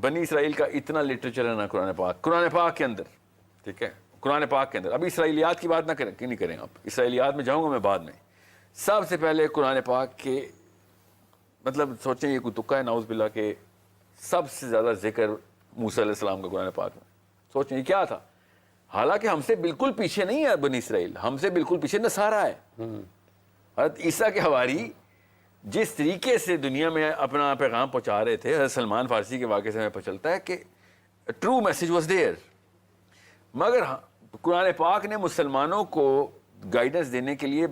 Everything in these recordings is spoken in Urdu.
بنی اسرائیل کا اتنا لٹریچر ہے نا قرآن پاک کے اندر، ٹھیک ہے، قرآن پاک کے اندر. ابھی اسرائیلیات کی بات نہ کریں، نہیں کریں آپ، اسرائیلیات میں جاؤں گا میں بعد میں. سب سے پہلے قرآن پاک کے مطلب سوچیں یہ کوئی تکا ہے نعوذ باللہ کہ سب سے زیادہ ذکر موسیٰ علیہ السلام کا قرآن پاک میں. سوچیں یہ کیا تھا، حالانکہ ہم سے بالکل پیچھے نہیں ہے بنی اسرائیل، ہم سے بالکل پیچھے نصارہ ہے. حضرت عیسیٰ کے حواری جس طریقے سے دنیا میں اپنا پیغام پہنچا رہے تھے، حضرت سلمان فارسی کے واقعے سے ہمیں پتہ چلتا ہے کہ ٹرو میسیج واز دیئر. مگر قرآن پاک نے مسلمانوں کو گائیڈنس دینے کے لیے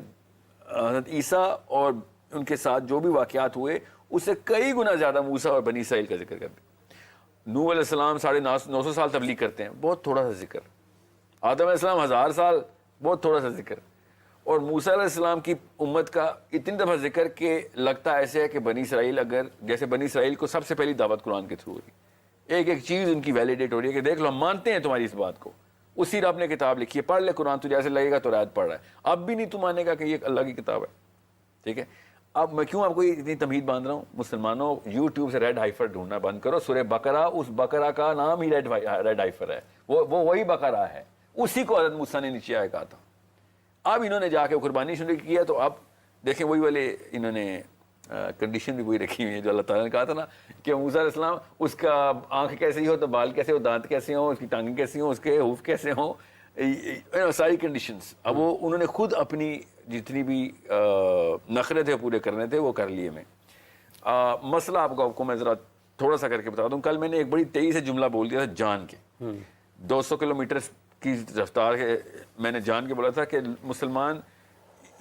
حضرت عیسیٰ اور ان کے ساتھ جو بھی واقعات ہوئے اس سے کئی گنا زیادہ موسیٰ اور بنی اسرائیل کا ذکر کرتے ہیں. نوح علیہ السلام 950 سال تبلیغ کرتے ہیں، بہت تھوڑا سا ذکر. آدم علیہ السلام 1000 سال، بہت تھوڑا سا ذکر. اور موسیٰ علیہ السلام کی امت کا اتنی دفعہ ذکر کہ لگتا ایسے ہے کہ بنی اسرائیل، اگر جیسے بنی اسرائیل کو سب سے پہلی دعوت قرآن کے تھرو ہوئی، ایک ایک چیز ان کی ویلیڈیٹ ہو رہی ہے کہ دیکھ لو ہم مانتے ہیں تمہاری اس بات کو. اسی رب نے کتاب لکھی ہے، پڑھ لے قرآن، تجھے ایسے لگے گا تو رات پڑھ رہا ہے. اب بھی نہیں تو مانے گا کہ یہ اللہ کی کتاب ہے. ٹھیک ہے، اب میں کیوں آپ کو اتنی تمہید باندھ رہا ہوں؟ مسلمانوں یوٹیوب سے ریڈ ہائفر ڈھونڈنا بند کرو. سورہ بقرہ، اس بقرہ کا نام ہی ریڈ ہائفر ہے، وہ وہی بقرہ ہے، اسی کو حضرت موسیٰ نے نیچے آیا کہا تھا. اب انہوں نے جا کے قربانی شروع کیا تو اب دیکھیں وہی والے انہوں نے کنڈیشن بھی وہی رکھی ہوئی ہے جو اللہ تعالیٰ نے کہا تھا نا کہ موسیٰ علیہ السلام اس کا آنکھ کیسی ہو تو بال کیسے ہو، دانت کیسے ہوں، اس کی ٹانگیں کیسی ہوں، اس کے ہوف کیسے ہوں، ساری کنڈیشنز. اب وہ انہوں نے خود اپنی جتنی بھی نخرے تھے پورے کرنے تھے وہ کر لیے. میں مسئلہ آپ کو میں ذرا تھوڑا سا کر کے بتا دوں. کل میں نے ایک بڑی تیزی سے جملہ بول دیا تھا جان کے، 200 کلومیٹر کی رفتار ہے، میں نے جان کے بولا تھا کہ مسلمان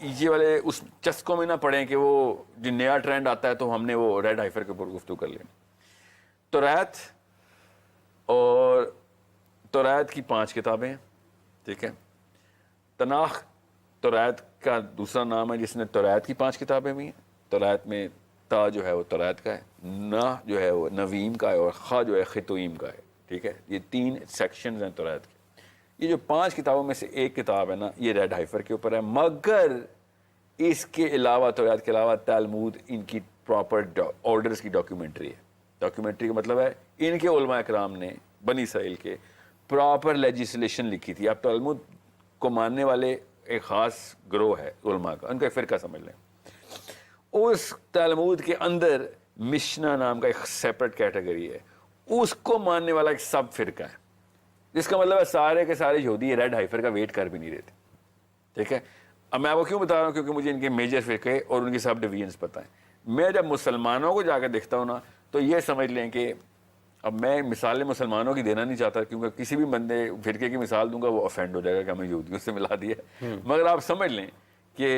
یہ والے اس چسکوں میں نہ پڑیں کہ وہ جو نیا ٹرینڈ آتا ہے تو ہم نے وہ ریڈ ہائفر کے اوپر گفتگو کر لیں. توریت اور توریت کی 5 کتابیں، ٹھیک ہے. تناخ توریت کا دوسرا نام ہے جس نے توریت کی 5 کتابیں بھی ہیں. توریت میں تا جو ہے وہ توریت کا ہے، نہ جو ہے وہ نویم کا ہے، اور خا جو ہے خطویم کا ہے. ٹھیک ہے، یہ 3 سیکشنز ہیں توریت کے. یہ جو 5 کتابوں میں سے ایک کتاب ہے نا، یہ ریڈ ہائفر کے اوپر ہے. مگر اس کے علاوہ توریت کے علاوہ تلمود ان کی پراپر آرڈرز کی ڈاکیومنٹری ہے. ڈاکیومنٹری کا مطلب ہے ان کے علماء اکرام نے بنی اسرائیل کے پراپر لیجسلیشن لکھی تھی. آپ تلمود کو ماننے والے ایک خاص گروہ ہے علماء کا، ان کا ایک فرقہ سمجھ لیں. اس تلمود کے اندر مشنا نام کا ایک سیپریٹ کیٹیگری ہے، اس کو ماننے والا ایک سب فرقہ ہے، جس کا مطلب ہے سارے کے سارے یہودی ریڈ ہائفر کا ویٹ کر بھی نہیں رہتے. ٹھیک ہے، اب میں آپ کو کیوں بتا رہا ہوں؟ کیونکہ مجھے ان کے میجر فرقے اور ان کی سب ڈویژنز پتہ ہیں. میں جب مسلمانوں کو جا کے دیکھتا ہوں نا تو یہ سمجھ لیں کہ اب میں مثالیں مسلمانوں کی دینا نہیں چاہتا، کیونکہ کسی بھی بندے فرقے کی مثال دوں گا وہ افینڈ ہو جائے گا کہ ہمیں یہودیوں سے ملا دیا. مگر آپ سمجھ لیں کہ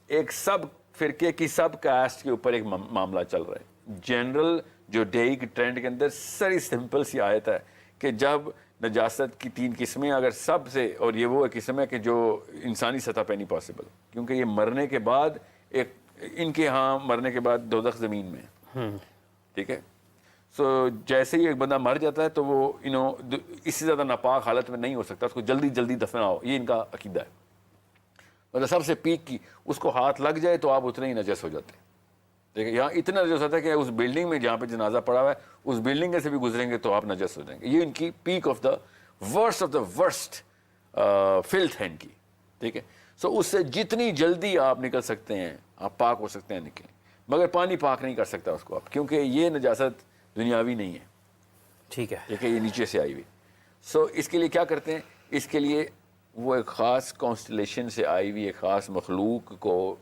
ایک سب فرقے کی سب کاسٹ کے اوپر ایک معاملہ چل رہا ہے. جنرل جو ڈے کی ٹرینڈ کے اندر سری سمپل سی آیت ہے کہ جب نجاست کی 3 قسمیں، اگر سب سے، اور یہ وہ قسم ہے کہ جو انسانی سطح پہ نہیں پاسبل، کیونکہ یہ مرنے کے بعد ایک ان کے ہاں مرنے کے بعد دوزخ زمین میں ہے. ٹھیک ہے، سو جیسے ہی ایک بندہ مر جاتا ہے تو وہ اس سے زیادہ ناپاک حالت میں نہیں ہو سکتا، اس کو جلدی جلدی دفناؤ، یہ ان کا عقیدہ ہے. مطلب سب سے پیک کی اس کو ہاتھ لگ جائے تو آپ اتنے ہی نجس ہو جاتے ہیں. دیکھیں یہاں اتنا نجس ہوتا ہے کہ اس بلڈنگ میں جہاں پہ جنازہ پڑا ہوا ہے اس بلڈنگ سے بھی گزریں گے تو آپ نجس ہو جائیں گے. یہ ان کی پیک آف دا ورسٹ فلتھ ہے ان کی. ٹھیک ہے، سو اس سے جتنی جلدی آپ نکل سکتے ہیں آپ پاک ہو سکتے ہیں نکلیں. مگر پانی پاک نہیں کر سکتا اس کو آپ، کیونکہ یہ نجاست دنیاوی نہیں ہے. ٹھیک ہے، ٹھیک ہے، یہ نیچے سے آئی ہوئی. سو اس کے لیے کیا کرتے ہیں؟ اس کے لیے وہ ایک خاص کانسٹلیشن سے آئی ہوئی ایک خاص مخلوق کو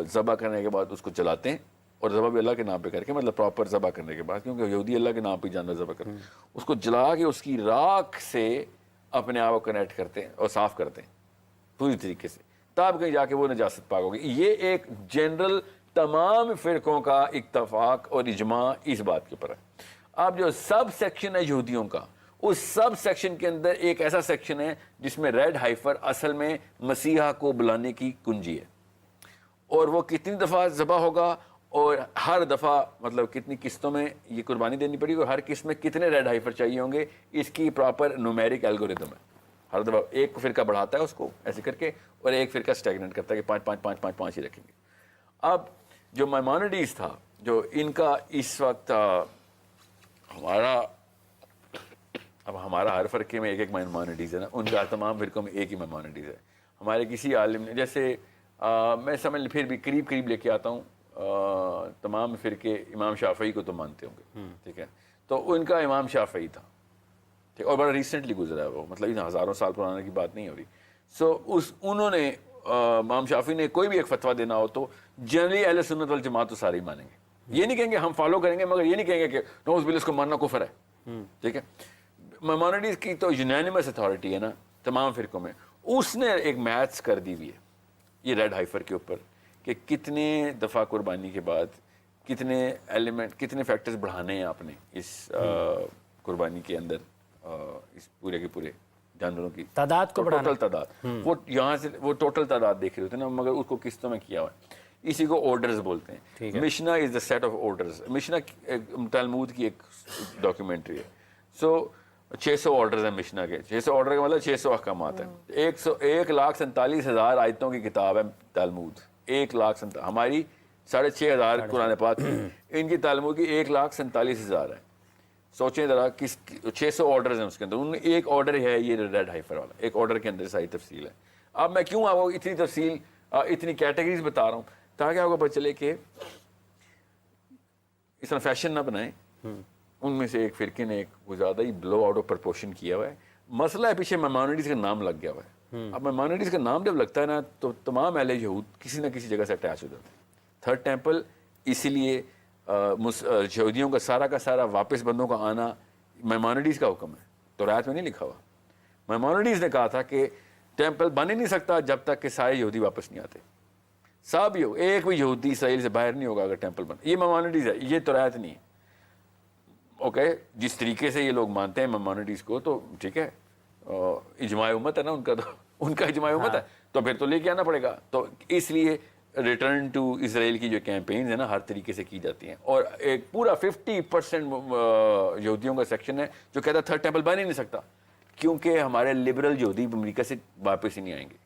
ذبح کرنے کے بعد اس کو جلاتے ہیں، اور ذبح بھی اللہ کے نام پہ کر کے، مطلب پراپر ذبح کرنے کے بعد، کیونکہ یہودی اللہ کے نام پہ جانور ذبح کرتے ہیں، اس کو جلا کے اس کی راکھ سے اپنے آپ کو کنیکٹ کرتے ہیں اور صاف کرتے ہیں پوری طریقے سے، تب کہیں جا کے وہ نجاست پاک ہوگی. یہ ایک جنرل تمام فرقوں کا اتفاق اور اجماع اس بات کے اوپر ہے. اب جو سب سیکشن ہے یہودیوں کا، اس سب سیکشن کے اندر ایک ایسا سیکشن ہے جس میں ریڈ ہائفر اصل میں مسیحا کو بلانے کی کنجی ہے، اور وہ کتنی دفعہ ذبح ہوگا اور ہر دفعہ مطلب کتنی قسطوں میں یہ قربانی دینی پڑی اور ہر قسط میں کتنے ریڈ ہائفر چاہیے ہوں گے، اس کی پراپر نومیرک الگوریتم ہے. ہر دفعہ ایک فرقہ بڑھاتا ہے اس کو ایسے کر کے، اور ایک فرقہ اسٹیگنٹ کرتا ہے کہ 5 ہی رکھیں گے. اب جو مائمانیڈیز تھا، جو ان کا اس وقت ہمارا ہر فرقے میں ایک ایک مائنورٹیز ہے نا, ان کا تمام فرقوں میں ایک ہی مائنورٹیز ہے. ہمارے کسی عالم نے جیسے میں سمجھ پھر بھی قریب لے کے آتا ہوں, تمام فرقے امام شافعی کو تو مانتے ہوں گے, ٹھیک ہے, تو ان کا امام شافعی تھا, ٹھیک, اور بڑا ریسنٹلی گزرا ہے وہ, مطلب ہزاروں سال پرانے کی بات نہیں ہو رہی. سو انہوں نے امام شافعی نے کوئی بھی ایک فتویٰ دینا ہو تو جنرلی اہل سنت والجماعت تو سارے ہی مانیں گے, یہ نہیں کہیں گے ہم فالو کریں گے, مگر یہ نہیں کہیں گے کہ نعوذ باللہ اس کو ماننا کفر ہے, ٹھیک ہے. مائنورٹیز کی تو یونینیمس اتھارٹی ہے نا تمام فرقوں میں, اس نے ایک میتھس کر دی ہوئی ہے یہ ریڈ ہائفر کے اوپر کہ کتنے دفعہ قربانی کے بعد کتنے ایلیمنٹ کتنے فیکٹرز بڑھانے ہیں آپ نے اس قربانی کے اندر, اس پورے کے پورے جانوروں کی تعداد کو بڑھانا, ٹوٹل تعداد, وہ یہاں سے وہ ٹوٹل تعداد دیکھ رہے ہوتے ہیں نا, مگر اس کو قسطوں میں کیا ہوا ہے. اسی کو آرڈرز بولتے ہیں. مشنا از دا سیٹ آف آرڈرز. مشنا تلمود کی ایک ڈاکیومنٹری ہے. سو 600 آرڈرز ہیں مشنا کے. 600 آرڈر کا مطلب 600 احکامات ہیں. 1,47,000 آیتوں کی کتاب ہے تلمود. 1,47,000. ہماری 6,500 قرآن پاک کی, ان کی تلمود کی 1,47,000 ہے. سوچیں ذرا کس 600 آرڈرز ہیں اس کے اندر, ان میں ایک آرڈر ہے یہ ریڈ ہائفر والا, ایک آرڈر کے اندر ساری تفصیل ہے. اب میں کیوں آپ کو اتنی تفصیل اتنی کیٹیگریز بتا رہا ہوں تاکہ آپ کو پتہ چلے کہ اس طرح فیشن نہ بنائیں. ان میں سے ایک فرقے نے ایک زیادہ ہی بلو آؤٹ آف پرپورشن کیا ہوا ہے. مسئلہ ہے پیچھے مائنورٹیز کا نام لگ گیا ہوا ہے. اب مائنورٹیز کا نام جب لگتا ہے نا تو تمام اہل یہود کسی نہ کسی جگہ سے اٹیچ ہو جاتے ہیں. تھرڈ ٹیمپل اسی لیے یہودیوں کا سارا واپس بندوں کا آنا مائنورٹیز کا حکم ہے, تو رایت میں نہیں لکھا ہوا. مائنورٹیز نے کہا تھا کہ ٹیمپل بن ہی نہیں سکتا جب تک کہ سارے یہودی واپس نہیں آتے. سب ایک بھی یہودی اسرائیل سے باہر نہیں ہوگا اگر ٹیمپل بن. یہ مائنورٹیز ہے, یہ تو رایت نہیں ہے. اوکے, جس طریقے سے یہ لوگ مانتے ہیں مائنورٹیز کو تو ٹھیک ہے, اجماع امت ہے نا ان کا, تو ان کا اجماع امت ہے تو پھر تو لے کے آنا پڑے گا. تو اس لیے ریٹرن ٹو اسرائیل کی جو کیمپینز ہیں نا ہر طریقے سے کی جاتی ہیں, اور ایک پورا 50% یہودیوں کا سیکشن ہے جو کہتا ہے تھرڈ ٹیمپل بن ہی نہیں سکتا کیونکہ ہمارے لبرل یہودی امریکہ سے واپس ہی نہیں آئیں گے.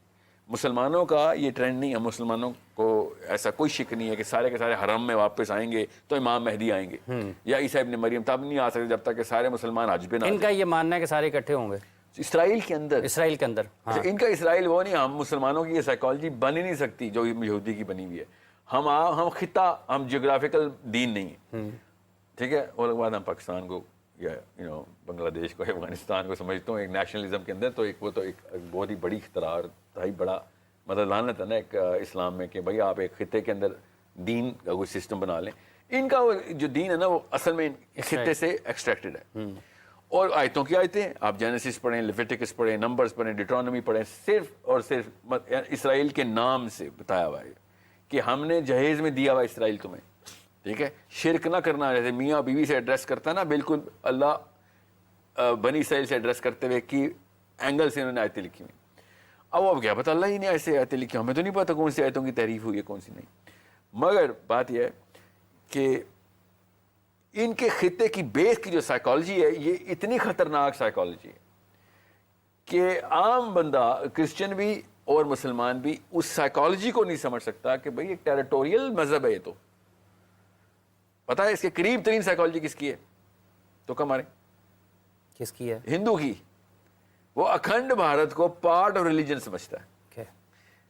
مسلمانوں کا یہ ٹرینڈ نہیں ہے, مسلمانوں کو ایسا کوئی شک نہیں ہے کہ سارے کے سارے حرم میں واپس آئیں گے تو امام مہدی آئیں گے یا عیسیٰ ابن مریم, تب نہیں آ سکتے جب تک کہ سارے مسلمان حج پہ نہ. ان کا یہ ماننا ہے کہ سارے اکٹھے ہوں گے اسرائیل کے اندر, ان کا اسرائیل وہ نہیں. ہم مسلمانوں کی یہ سائیکالوجی بن ہی نہیں سکتی جو یہودی کی بنی ہوئی ہے. ہم خطہ, ہم جغرافیکل دین نہیں ہیں, ٹھیک ہے. اور بعد ہم پاکستان کو یا بنگلہ دیش کو, افغانستان کو سمجھتا ہوں ایک نیشنلزم کے اندر, تو وہ تو ایک بہت ہی بڑی اختراع اور بہت بڑا مطلب لعنت ہے نا ایک اسلام میں کہ بھائی آپ ایک خطے کے اندر دین کا کوئی سسٹم بنا لیں. ان کا جو دین ہے نا وہ اصل میں خطے سے ایکسٹریکٹڈ ہے. اور آیتوں کی آیتیں آپ جینیسس پڑھیں, لیویٹیکس پڑھیں, نمبرز پڑھیں, ڈیٹرانومی پڑھیں, صرف اور صرف اسرائیل کے نام سے بتایا ہوا ہے کہ ہم نے جہیز میں دیا ہوا اسرائیل تمہیں, ٹھیک ہے. شرک نہ کرنا, جیسے میاں بیوی سے ایڈریس کرتا ہے نا, بالکل اللہ بنی اسرائیل سے ایڈریس کرتے ہوئے کی اینگل سے انہوں نے آیتیں لکھی ہوئی. اب کیا پتہ اللہ ہی نے ایسے آیتیں لکھی, ہمیں تو نہیں پتہ کون سی آیتوں کی تحریف ہوئی ہے کون سی نہیں. مگر بات یہ ہے کہ ان کے خطے کی بیس کی جو سائیکالوجی ہے یہ اتنی خطرناک سائیکالوجی ہے کہ عام بندہ کرسچن بھی اور مسلمان بھی اس سائیکالوجی کو نہیں سمجھ سکتا کہ بھئی ایک ٹیریٹوریل مذہب ہے. یہ تو پتہ ہے اس کے قریب ترین سائیکالوجی کس کی ہے, تو کم مارے کس کی ہے؟ ہندو کی. وہ اکھنڈ بھارت کو پارٹ آف ریلیجن سمجھتا ہے,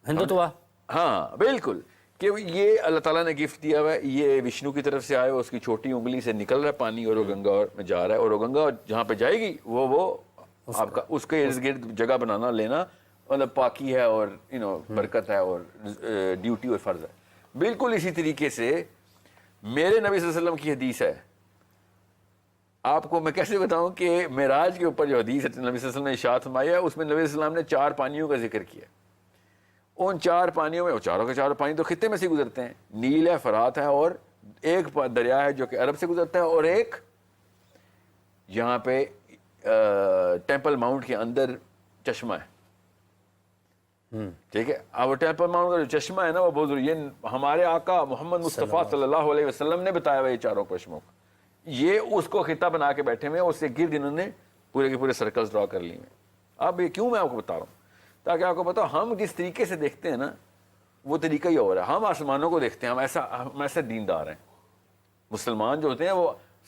ہندوتوا. ہاں بالکل, کہ یہ اللہ تعالیٰ نے گفٹ دیا ہوا ہے, یہ وشنو کی طرف سے آیا, اس کی چھوٹی انگلی سے نکل رہا ہے پانی اور وہ گنگا میں جا رہا ہے, اور وہ گنگا جہاں پہ جائے گی وہ آپ کا اس کے ارد گرد جگہ بنانا لینا مطلب پاکی ہے اور برکت ہے اور ڈیوٹی اور فرض ہے. بالکل اسی طریقے سے میرے نبی صلی اللہ علیہ وسلم کی حدیث ہے. آپ کو میں کیسے بتاؤں کہ معراج کے اوپر جو حدیث ہے نبی صلی اللہ علیہ وسلم نے ارشاد فرمایا, اس میں نبی صلی اللہ علیہ وسلم نے 4 پانیوں کا ذکر کیا. ان 4 پانیوں میں, وہ چاروں کے چاروں پانی تو خطے میں سے گزرتے ہیں, نیل ہے, فرات ہے, اور ایک دریا ہے جو کہ عرب سے گزرتا ہے, اور ایک یہاں پہ ٹیمپل ماؤنٹ کے اندر چشمہ ہے, ٹھیک ہے. اب ٹیمپل ماؤنٹ کا جو چشمہ ہے نا وہ بہت ضروری, یہ ہمارے آقا محمد مصطفیٰ صلی اللہ علیہ وسلم نے بتایا ہوا یہ چاروں چشموں کو. یہ اس کو خطہ بنا کے بیٹھے ہوئے, اس سے گرد انہوں نے پورے کے پورے سرکلز ڈرا کر لیے ہیں. اب یہ کیوں میں آپ کو بتا رہا ہوں, تاکہ آپ کو پتا ہم جس طریقے سے دیکھتے ہیں نا وہ طریقہ ہی ہو رہا ہے. ہم آسمانوں کو دیکھتے ہیں, ہم ایسا دیندار ہیں. مسلمان جو ہوتے ہیں وہ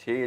6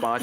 5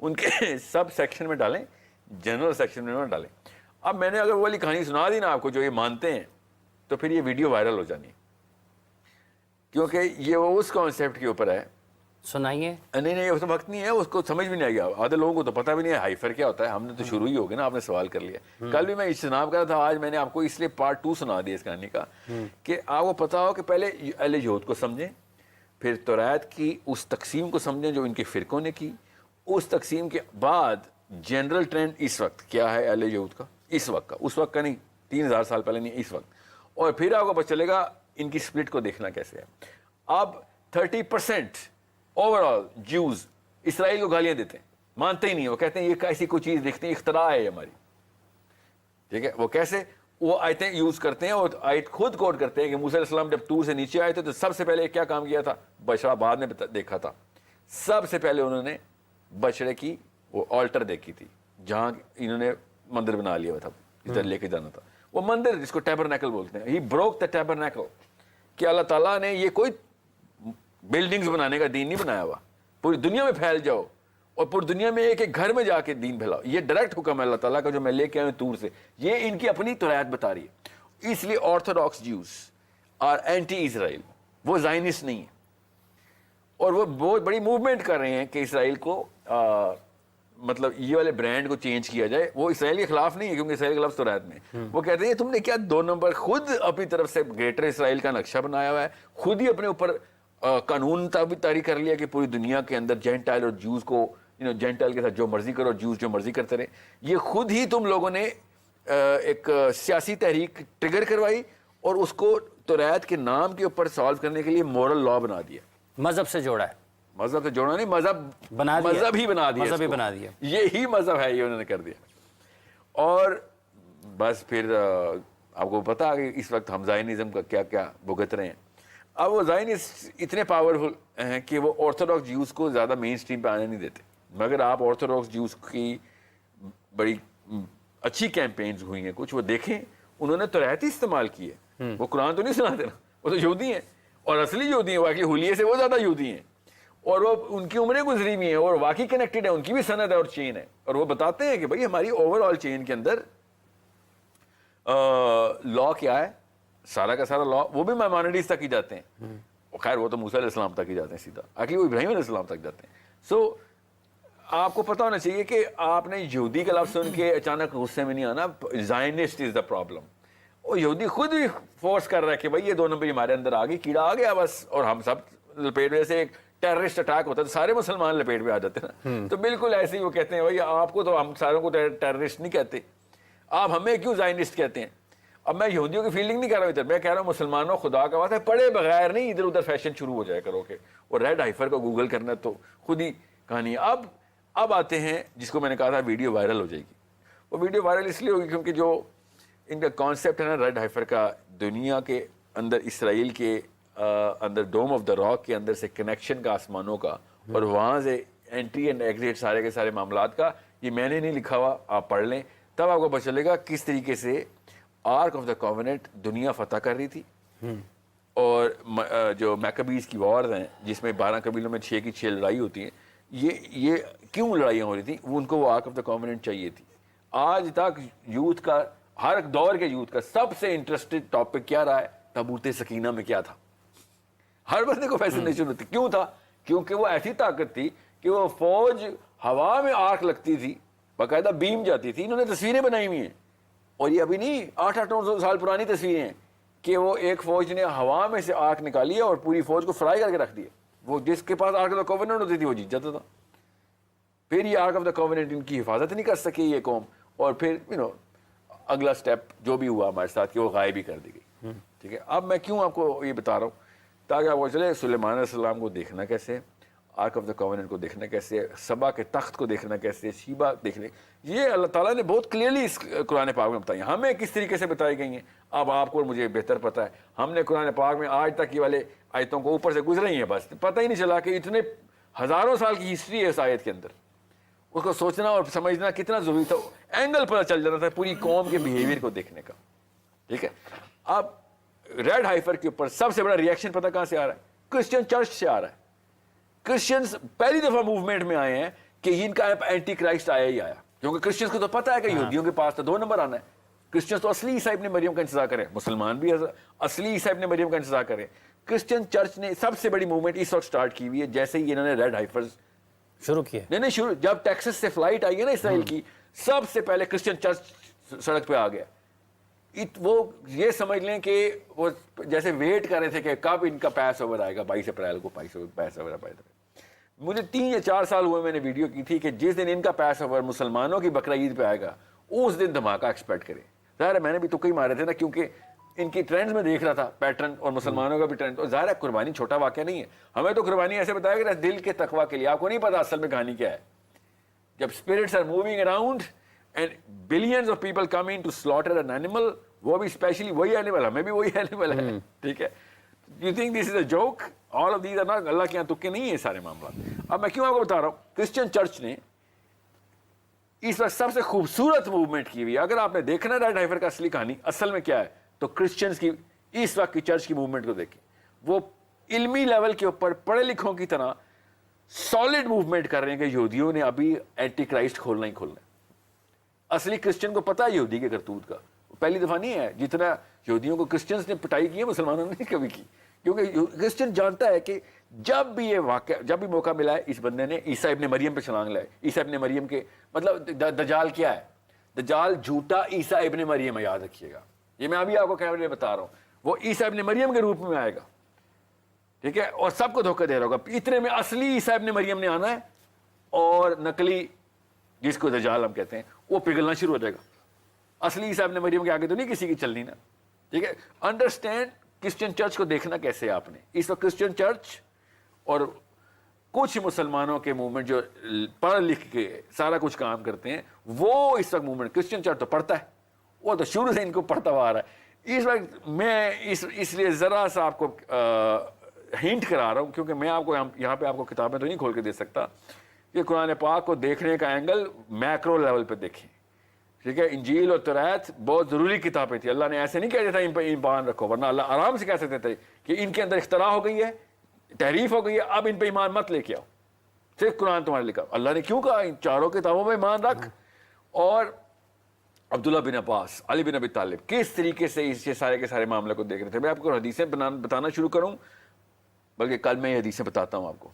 ان کے سب سیکشن میں ڈالیں, جنرل سیکشن میں نہ ڈالیں. اب میں نے اگر وہ والی کہانی سنا دی نا آپ کو جو یہ مانتے ہیں, تو پھر یہ ویڈیو وائرل ہو جانی ہے, کیونکہ یہ وہ اس کانسیپٹ کے اوپر ہے. سنائیے. نہیں اس وقت نہیں ہے, اس کو سمجھ بھی نہیں آئے گا. آدھے لوگوں کو تو پتہ بھی نہیں ہے ہائفر کیا ہوتا ہے. ہم نے تو شروع ہی ہو گیا نا, آپ نے سوال کر لیا. کل بھی میں اجتناب کر رہا تھا, آج میں نے آپ کو اس لیے پارٹ 2 سنا دیا اس کہانی کا, کہ آپ کو پتا ہو کہ پہلے اہل یہود کو سمجھیں, پھر توریت کی اس تقسیم کو سمجھیں جو ان کے فرقوں نے کی. اس تقسیم کے بعد جنرل ٹرینڈ اس وقت کیا ہے اہل یہود کا, اس وقت کا, اس وقت کا نہیں, 3000 سال پہلے نہیں, اس وقت. اور پھر آپ کو پتہ چلے گا ان کی سپلٹ کو دیکھنا کیسے ہے. اب 30% اوور آل جیوز اسرائیل کو گالیاں دیتے ہیں, مانتے ہی نہیں. وہ کہتے ہیں یہ ایسی کوئی چیز دیکھتے ہیں, اختراع ہے ہماری. ٹھیک ہے, وہ کیسے, وہ آیتیں یوز کرتے ہیں اور آیت خود کوٹ کرتے ہیں کہ موسیٰ علیہ السلام جب طور سے نیچے آئے تھے تو سب سے پہلے کیا کام کیا تھا, بچڑا بعد میں دیکھا تھا. سب سے پہلے انہوں نے بچڑے کی وہ آلٹر دیکھی تھی, جہاں انہوں نے مندر بنا لیا تھا, ادھر لے کے جانا تھا. وہ مندر جس کو ٹیبرنیکل بولتے ہیں, ہی بروک دا ٹیبرنیکل, کہ اللہ تعالیٰ نے یہ کوئی بلڈنگز بنانے کا دین نہیں بنایا ہوا, پوری دنیا میں پھیل جاؤ اور پوری دنیا میں ایک ایک گھر میں جا کے دین پھیلاؤ. یہ ڈائریکٹ حکم ہے اللہ تعالیٰ کا جو میں لے کے آیا ہوں طور سے. یہ ان کی اپنی توریت بتا رہی ہے. اس لیے آرتھوڈاکس جیوز آر اینٹی اسرائیل, وہ زائنسٹ نہیں ہیں, اور وہ بہت بڑی موومنٹ کر رہے ہیں کہ اسرائیل کو مطلب یہ والے برانڈ کو چینج کیا جائے. وہ اسرائیل کے خلاف نہیں ہے, کیونکہ اسرائیل کے لفظ توریت میں. وہ کہتے ہیں تم نے کیا 2 نمبر, خود اپنی طرف سے گریٹر اسرائیل کا نقشہ بنایا ہوا ہے, خود ہی اپنے اوپر قانون طاری کر لیا کہ پوری دنیا کے اندر جینٹائل اور جوز کو جینٹائل کے ساتھ جو مرضی کرو, جوز جو مرضی کرتے رہے. یہ خود ہی تم لوگوں نے ایک سیاسی تحریک ٹریگر کروائی اور اس کو توریت کے نام کے اوپر سالو کرنے کے لیے مورل لا بنا دیا. مذہب سے جوڑا ہے, مذہب سے جوڑا نہیں, مذہب ہی بنا دیا. یہی مذہب ہے, یہ انہوں نے کر دیا. اور بس پھر آپ کو پتا کہ اس وقت ہم زائنزم کا کیا کیا بھگت رہے ہیں. اب وہ زائنسٹ اتنے پاورفل ہیں کہ وہ آرتھوڈاکس جیوز کو زیادہ مین اسٹریم پہ آنے نہیں دیتے. مگر آپ آرتھوڈاکس جیوز کی بڑی اچھی کیمپینز ہوئی ہیں کچھ, وہ دیکھیں, انہوں نے توریت ہی استعمال کی ہے. وہ قرآن تو نہیں سناتے نا, وہ تو یہودی ہیں, اور اصلی یہودی ہیں, واقعی حلیے سے وہ زیادہ یہودی ہیں, اور وہ ان کی عمریں گزری ہوئی ہیں اور واقعی کنیکٹڈ ہیں, ان کی بھی سند ہے اور چین ہے. اور وہ بتاتے ہیں کہ بھائی ہماری اوور آل چین کے اندر لا کیا ہے, سارا کا سارا لا, وہ بھی مائنورٹیز تک ہی جاتے ہیں. خیر وہ تو موسیٰ علیہ السلام تک ہی جاتے ہیں سیدھا, آخر وہ ابراہیم علیہ السلام تک جاتے ہیں. سو آپ کو پتہ ہونا چاہیے کہ آپ نے یہودی کا لفظ سن کے اچانک غصے میں نہیں آنا. زائنسٹ از دا پرابلم. وہ یہودی خود بھی فورس کر رہا ہے کہ بھائی یہ 2 نمبر ہمارے اندر آ گئی, کیڑا آ گیا بس, اور ہم سب لپیٹ میں سے ایک ٹیررسٹ اٹیک ہوتا ہے تو سارے مسلمان لپیٹ میں آ جاتے ہیں نا. تو بالکل ایسے ہی وہ کہتے ہیں بھائی آپ کو تو ہم ساروں کو ٹیررسٹ نہیں کہتے, آپ ہمیں کیوں زائنسٹ کہتے ہیں. اب میں یہودیوں کی فیلڈنگ نہیں کر رہا ہوں ادھر, میں کہہ رہا ہوں مسلمانوں خدا کا واسطہ پڑھے بغیر نہیں ادھر ادھر فیشن شروع ہو جائے کرو کہ اور ریڈ ہائفر کو گوگل کرنا تو خود ہی کہانی. اب آتے ہیں جس کو میں نے کہا تھا ویڈیو وائرل ہو جائے گی. وہ ویڈیو وائرل اس لیے ہوگی کیونکہ جو ان کا کانسیپٹ ہے نا ریڈ ہائفر کا, دنیا کے اندر اسرائیل کے اندر ڈوم آف دا راک کے اندر سے کنیکشن کا آسمانوں کا, اور وہاں سے انٹری اینڈ ایگزٹ سارے کے سارے معاملات کا, یہ میں نے نہیں لکھا ہوا, آپ پڑھ لیں تب آپ کو پتہ چلے گا کس طریقے سے آرک آف دا کووننٹ دنیا فتح کر رہی تھی. اور جو میکبیز کی وارز ہیں جس میں 12 قبیلوں میں 6 کی 6 لڑائی ہوتی ہیں, یہ کیوں لڑائیاں ہو رہی تھیں, وہ ان کو وہ آرک آف دا کووننٹ چاہیے تھی. آج تک یوتھ کا, ہر دور کے یوتھ کا سب سے انٹرسٹڈ ٹاپک کیا رہا ہے, تابوت سکینہ میں کیا تھا. ہر بندے کو فیسنیشن ہوتی. کیوں تھا, کیونکہ وہ ایسی طاقت تھی کہ وہ فوج ہوا میں آرک لگتی تھی, باقاعدہ بیم جاتی تھی. انہوں نے تصویریں بنائی ہوئی ہیں, اور یہ ابھی نہیں 800-900 سال پرانی تصویریں ہیں, کہ وہ ایک فوج نے ہوا میں سے آرک نکالی ہے اور پوری فوج کو فرائی کر کے رکھ دیا. وہ جس کے پاس آرک آف دا کووننٹ ہوتی تھی وہ جیت جاتا تھا. پھر یہ آرک آف دا کووننٹ ان کی حفاظت نہیں کر سکی یہ قوم, اور پھر اگلا سٹیپ جو بھی ہوا ہمارے ساتھ کہ وہ غائب ہی کر دی گئی. ٹھیک ہے, اب میں کیوں آپ کو یہ بتا رہا ہوں, تاکہ آپ کو چلے سلیمان علیہ السلام کو دیکھنا کیسے, آرک آف دا کووننٹ کو دیکھنا کیسے, سبا کے تخت کو دیکھنا کیسے, شیبا دیکھنے, یہ اللہ تعالیٰ نے بہت کلیئرلی اس قرآن پاک میں بتائی. ہمیں کس طریقے سے بتائی گئی ہیں اب آپ کو اور مجھے بہتر پتہ ہے. ہم نے قرآن پاک میں آج تک یہ والے آیتوں کو اوپر سے گزرے ہی ہیں, بس پتہ ہی نہیں چلا کہ اتنے ہزاروں سال کی ہسٹری ہے اس آیت کے اندر. اس کو سوچنا اور سمجھنا کتنا ضروری تھا. اینگل پتہ چل جاتا تھا پوری قوم کے بیہیویئر کو دیکھنے کا. ٹھیک ہے, اب ریڈ ہائفر کے اوپر سب سے بڑا ریئیکشن پتہ کہاں سے آ رہا ہے, کرسچن چرچ سے آ رہا ہے. کرسچنز پہلی دفعہ موومنٹ میں آئے ہیں کہ ان کا اینٹی کرائسٹ آیا ہی آیا, کیونکہ کرسچنس کو تو پتا ہے کہ یہودیوں کے پاس تو 2 نمبر آنا ہے. کرسچنس تو اصلی عیسیٰ ابن مریم کا انتظار کریں, مسلمان بھی اصلی عیسیٰ ابن مریم کا انتظار کریں. کرسچن چرچ نے سب سے بڑی موومنٹ اس وقت سٹارٹ کی ہوئی ہے جیسے ہی انہوں نے ریڈ ہائفرز شروع کیا. نہیں شروع, جب ٹیکسس سے فلائٹ آئی ہے نا اسرائیل کی, سب سے پہلے کرسچن چرچ سڑک پہ آ گیا. وہ یہ سمجھ لیں کہ وہ جیسے ویٹ کر رہے تھے کہ کب ان کا پیس اوور آئے گا, 22 اپریل کو پیس اوور آئے گا. مجھے 3 یا 4 سال ہوئے میں نے ویڈیو کی تھی کہ جس دن ان کا پیس اوور مسلمانوں کی بقرہ عید پہ آئے گا اس دن دھماکہ ایکسپیکٹ کریں. ظاہر ہے میں نے بھی تو کئی مارے تھے نا, کیونکہ ان کی ٹرینڈز میں دیکھ رہا تھا پیٹرن, اور مسلمانوں کا بھی ٹرینڈ. اور ظاہر ہے قربانی چھوٹا واقعہ نہیں ہے, ہمیں تو قربانی ایسے بتایا کہ دل کے تقویٰ کے لیے. آپ کو نہیں پتا اصل میں کہانی کیا ہے. جب spirits are moving around and lines of people come in to slaughter an animal, وہ بھی اسپیشلی وہی اینیمل, ہمیں بھی وہی اینیمل ہے, ٹھیک ہے. You think this is a joke, all of these are not, اللہ کے یہاں تکے نہیں ہیں سارے معاملات. اب میں کیوں آپ کو بتا رہا ہوں, کرسچن چرچ نے اس وقت سب سے خوبصورت موومنٹ کی ہوئی ہے. اگر آپ نے دیکھنا ریڈ ہائفر کا اصلی کہانی اصل میں کیا ہے, تو کرسچنز کی اس وقت کی چرچ کی موومنٹ کو دیکھیں. وہ علمی لیول کے اوپر پڑھے لکھوں کی طرح سالڈ موومنٹ کر رہے ہیں کہ یہودیوں نے ابھی اینٹی کرائسٹ کھولنا ہی کھولنا ہے. اصلی کرسچن کو پتا ہے یہودی کے کرتوت کا, پہلی دفعہ نہیں ہے جتنا یہودیوں کو کرسچنز نے پٹائی کی ہے مسلمانوں نے کبھی کی. کیونکہ کرسچن جانتا ہے کہ جب بھی یہ واقعہ, جب بھی موقع ملا ہے, اس بندے نے عیسیٰ ابن مریم پہ چھلانگ لائے. عیسیٰ ابن مریم کے مطلب دجال کیا ہے, دجال جھوٹا عیسیٰ ابن مریم ہے, یاد رکھیے گا. یہ میں ابھی آپ کو کیمرے میں بتا رہا ہوں, وہ عیسیٰ ابن مریم کے روپ میں آئے گا, ٹھیک ہے, اور سب کو دھوکہ دے رہا ہوگا. اتنے میں اصلی عیسیٰ ابن مریم نے آنا ہے, اور نقلی جس کو دجال ہم کہتے ہیں وہ پگھلنا شروع ہو جائے گا. اصلی عیسیٰ ابن مریم کے آگے تو نہیں کسی کی چلنی نا, ٹھیک ہے. انڈرسٹینڈ کرسچن چرچ کو دیکھنا کیسے ہے آپ نے. اس وقت کرسچن چرچ اور کچھ مسلمانوں کے موومنٹ جو پڑھ لکھ کے سارا کچھ کام کرتے ہیں, وہ اس وقت موومنٹ, کرسچن چرچ تو پڑھتا ہے, وہ تو شروع سے ان کو پڑھتا ہوا آ رہا ہے. اس وقت میں اس لیے ذرا سا آپ کو ہنٹ کرا رہا ہوں, کیونکہ میں آپ کو یہاں پہ آپ کو کتابیں تو نہیں کھول کے دے سکتا, کہ قرآن پاک کو دیکھنے کا اینگل میکرو لیول پہ دیکھیں, ٹھیک ہے. انجیل اور توریت بہت ضروری کتابیں تھی. اللہ نے ایسے نہیں کہہ دیتا ان پہ ایمان رکھو, ورنہ اللہ آرام سے کہہ سکتے تھے کہ ان کے اندر اختراع ہو گئی ہے, تحریف ہو گئی ہے, اب ان پہ ایمان مت لے کے آؤ, صرف قرآن تمہارے لکھا. اللہ نے کیوں کہا ان چاروں کتابوں میں ایمان رکھ. اور عبداللہ بن عباس, علی بن ابی طالب کس طریقے سے اس سارے کے سارے معاملے کو دیکھ رہے تھے. میں آپ کو حدیثیں بتانا شروع کروں, بلکہ کل میں یہ حدیثیں بتاتا ہوں آپ کو.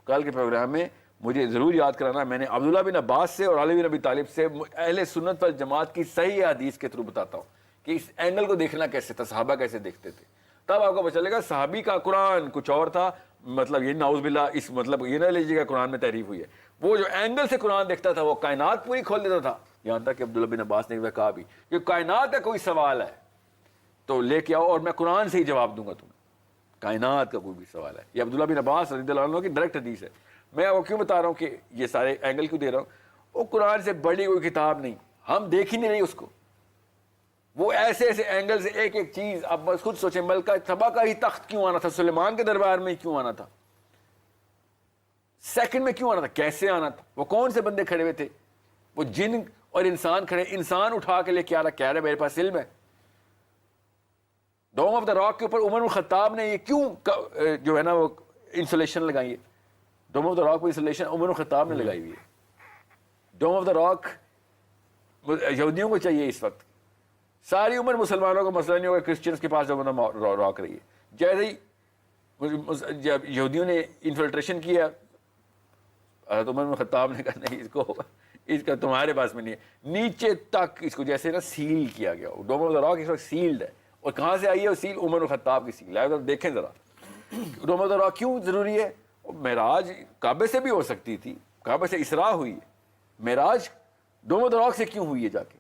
کل کے پروگرام میں مجھے ضرور یاد کرانا, میں نے عبداللہ بن عباس سے اور علی بن ابی طالب سے اہل سنت والجماعت کی صحیح حدیث کے تھرو بتاتا ہوں کہ اس اینگل کو دیکھنا کیسے تھا, صحابہ کیسے دیکھتے تھے. تب آپ کو پتہ چلے گا صحابی کا قرآن کچھ اور تھا. مطلب یہ نعوذ باللہ, اس مطلب یہ نہ لیجیے گا قرآن میں تحریف ہوئی ہے. وہ جو اینگل سے قرآن دیکھتا تھا وہ کائنات پوری کھول دیتا تھا. یہاں تک کہ عبداللہ بن عباس نے کہا بھی کہ کائنات کا کوئی سوال ہے تو لے کے آؤ اور میں قرآن سے ہی جواب دوں گا تمہیں, کائنات کا کوئی بھی سوال ہے. یہ عبداللہ بن عباس رضی اللہ عنہ کی ڈائریکٹ حدیث ہے. میں وہ کیوں بتا رہا ہوں کہ یہ سارے اینگل کیوں دے رہا ہوں, وہ قرآن سے بڑی کوئی کتاب نہیں, ہم دیکھ ہی نہیں رہے اس کو. وہ ایسے ایسے اینگل سے ایک ایک چیز, اب بس خود سوچیں, ملکہ سبا کا ہی تخت کیوں آنا تھا, سلیمان کے دربار میں کیوں آنا تھا, سیکنڈ میں کیوں آنا تھا, کیسے آنا تھا, وہ کون سے بندے کھڑے ہوئے تھے, وہ جن اور انسان کھڑے, انسان اٹھا کے لے کے آ رہا, کہہ رہے میرے پاس علم ہے. ڈوم آف دا راک کے اوپر عمر بن خطاب نے یہ کیوں جو ہے نا وہ انسولیشن لگائی ہے, ڈوم آف دا راک پر انسولیشن عمر بن خطاب نے لگائی ہوئی ہے. ڈوم آف دا راک یہودیوں کو چاہیے اس وقت, ساری عمر مسلمانوں کو مسئلہ نہیں ہوگا, کرسچنس کے پاس ڈوم آف دا راک رہی ہے. جیسے ہی جب یہودیوں نے انفلٹریشن کیا, حضرت عمر بن خطاب نے کہا نہیں, اس کا تمہارے پاس میں نہیں ہے, نیچے تک اس کو جیسے نا سیل کیا گیا. ڈوم آف دا راک اس وقت سیلڈ ہے, اور کہاں سے آئی ہے وہ سیل, عمر بن خطاب کی سیل ہے. دیکھیں ذرا ڈوم آف دا راک کیوں ضروری ہے. معراج کعبے سے بھی ہو سکتی تھی, کعبے سے اسراء ہوئی ہے, معراج ڈوم آف دا راک سے کیوں ہوئی ہے جا کے.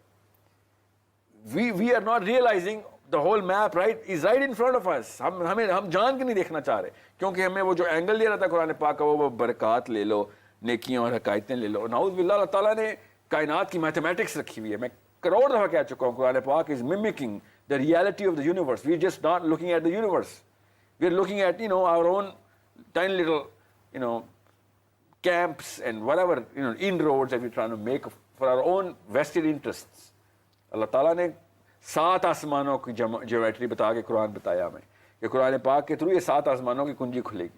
we are not realizing the whole map right is right in front of us. ہم جان کے نہیں دیکھنا چاہ رہے, کیونکہ ہمیں وہ جو اینگل دے رہا تھا قرآن پاک کا, وہ برکات لے لو, نیکیاں اور حقائقیں لے لو. نعوذ باللہ, اللہ تعالیٰ نے کائنات کی میتھمیٹکس رکھی ہوئی ہے. میں کروڑ دفعہ کہہ چکا ہوں, قرآن پاک is mimicking the reality of the universe. We are just not looking at the universe. We are looking at our own tiny little camps and whatever inroads that we're trying to make for our own vested interests. اللہ تعالیٰ نے 7 آسمانوں کی جیومیٹری بتا کے قرآن بتایا ہمیں, کہ قرآن پاک کے تھرو یہ 7 آسمانوں کی کنجی کھلے گی.